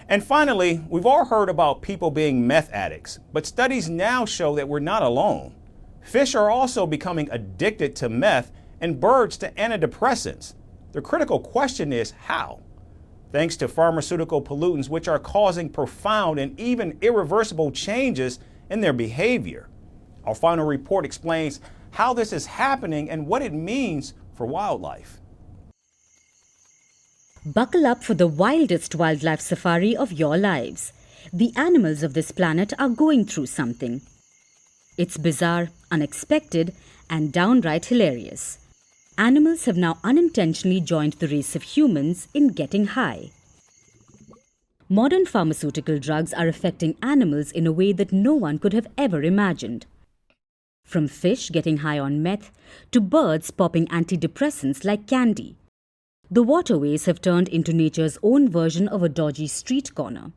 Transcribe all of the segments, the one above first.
And finally, we've all heard about people being meth addicts, but studies now show that we're not alone. Fish are also becoming addicted to meth and birds to antidepressants. The critical question is how? Thanks to pharmaceutical pollutants, which are causing profound and even irreversible changes in their behavior. Our final report explains how this is happening and what it means for wildlife. Buckle up for the wildest wildlife safari of your lives. The animals of this planet are going through something. It's bizarre, unexpected, and downright hilarious. Animals have now unintentionally joined the race of humans in getting high. Modern pharmaceutical drugs are affecting animals in a way that no one could have ever imagined. From fish getting high on meth to birds popping antidepressants like candy. The waterways have turned into nature's own version of a dodgy street corner.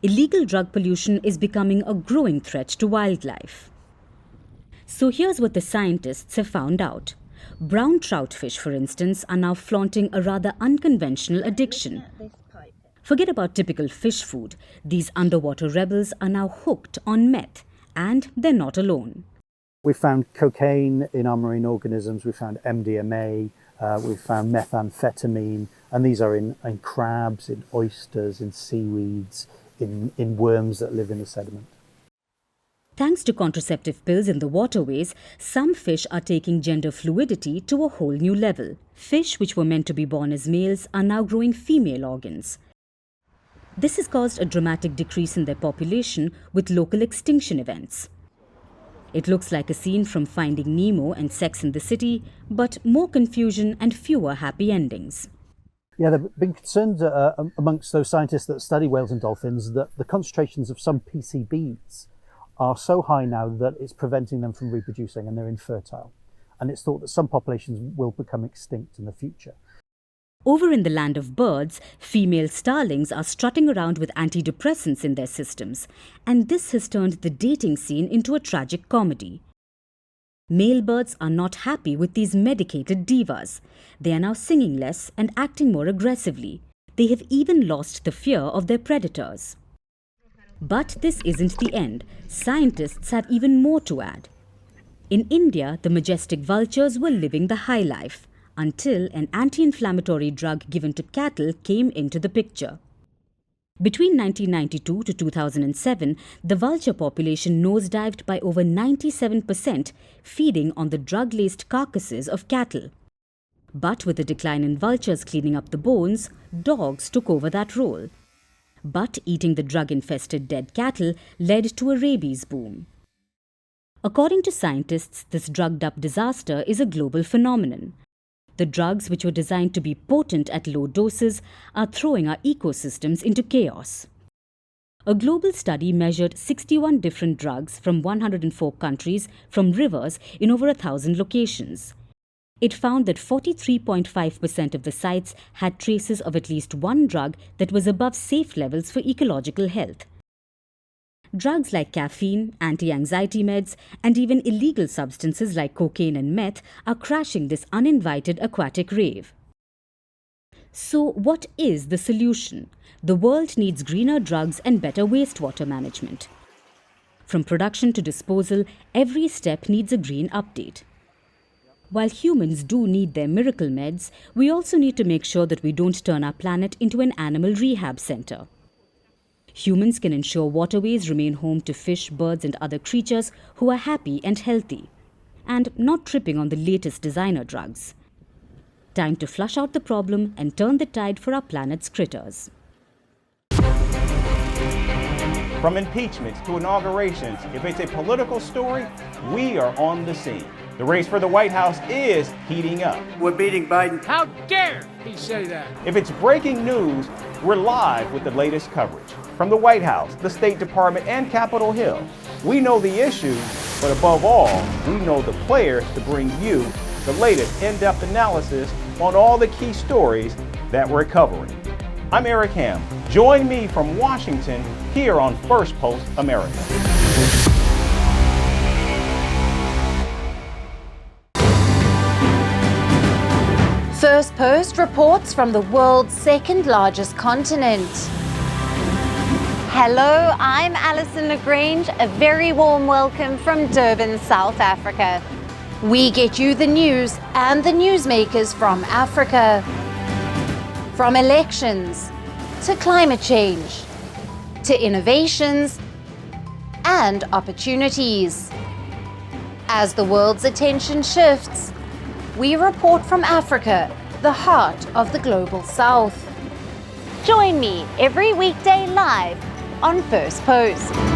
Illegal drug pollution is becoming a growing threat to wildlife. So here's what the scientists have found out. Brown trout fish, for instance, are now flaunting a rather unconventional addiction. Forget about typical fish food. These underwater rebels are now hooked on meth, and they're not alone. We've found cocaine in our marine organisms, we've found MDMA, we've found methamphetamine, and these are in crabs, in oysters, in seaweeds, in worms that live in the sediment. Thanks to contraceptive pills in the waterways, some fish are taking gender fluidity to a whole new level. Fish which were meant to be born as males are now growing female organs. This has caused a dramatic decrease in their population with local extinction events. It looks like a scene from Finding Nemo and Sex and the City, but more confusion and fewer happy endings. Yeah, there have been concerns amongst those scientists that study whales and dolphins that the concentrations of some PCBs are so high now that it's preventing them from reproducing and they're infertile. And it's thought that some populations will become extinct in the future. Over in the land of birds, female starlings are strutting around with antidepressants in their systems, and this has turned the dating scene into a tragic comedy. Male birds are not happy with these medicated divas. They are now singing less and acting more aggressively. They have even lost the fear of their predators. But this isn't the end. Scientists have even more to add. In India, the majestic vultures were living the high life until an anti-inflammatory drug given to cattle came into the picture. Between 1992 to 2007, the vulture population nosedived by over 97%, feeding on the drug-laced carcasses of cattle. But with the decline in vultures cleaning up the bones, dogs took over that role. But eating the drug-infested dead cattle led to a rabies boom. According to scientists, this drugged-up disaster is a global phenomenon. The drugs, which were designed to be potent at low doses, are throwing our ecosystems into chaos. A global study measured 61 different drugs from 104 countries from rivers in over 1,000 locations. It found that 43.5% of the sites had traces of at least one drug that was above safe levels for ecological health. Drugs like caffeine, anti-anxiety meds, and even illegal substances like cocaine and meth are crashing this uninvited aquatic rave. So what is the solution? The world needs greener drugs and better wastewater management. From production to disposal, every step needs a green update. While humans do need their miracle meds, we also need to make sure that we don't turn our planet into an animal rehab center. Humans can ensure waterways remain home to fish, birds, and other creatures who are happy and healthy, and not tripping on the latest designer drugs. Time to flush out the problem and turn the tide for our planet's critters. From impeachments to inaugurations, if it's a political story, we are on the scene. The race for the White House is heating up. We're beating Biden. How dare he say that? If it's breaking news, we're live with the latest coverage. From the White House, the State Department, and Capitol Hill, we know the issues, but above all, we know the players to bring you the latest in-depth analysis on all the key stories that we're covering. I'm Eric Ham. Join me from Washington here on Firstpost America. Firstpost reports from the world's second largest continent. Hello, I'm Alison Lagrange. A very warm welcome from Durban, South Africa. We get you the news and the newsmakers from Africa. From elections, to climate change, to innovations and opportunities. As the world's attention shifts, we report from Africa, the heart of the global South. Join me every weekday live on Firstpost.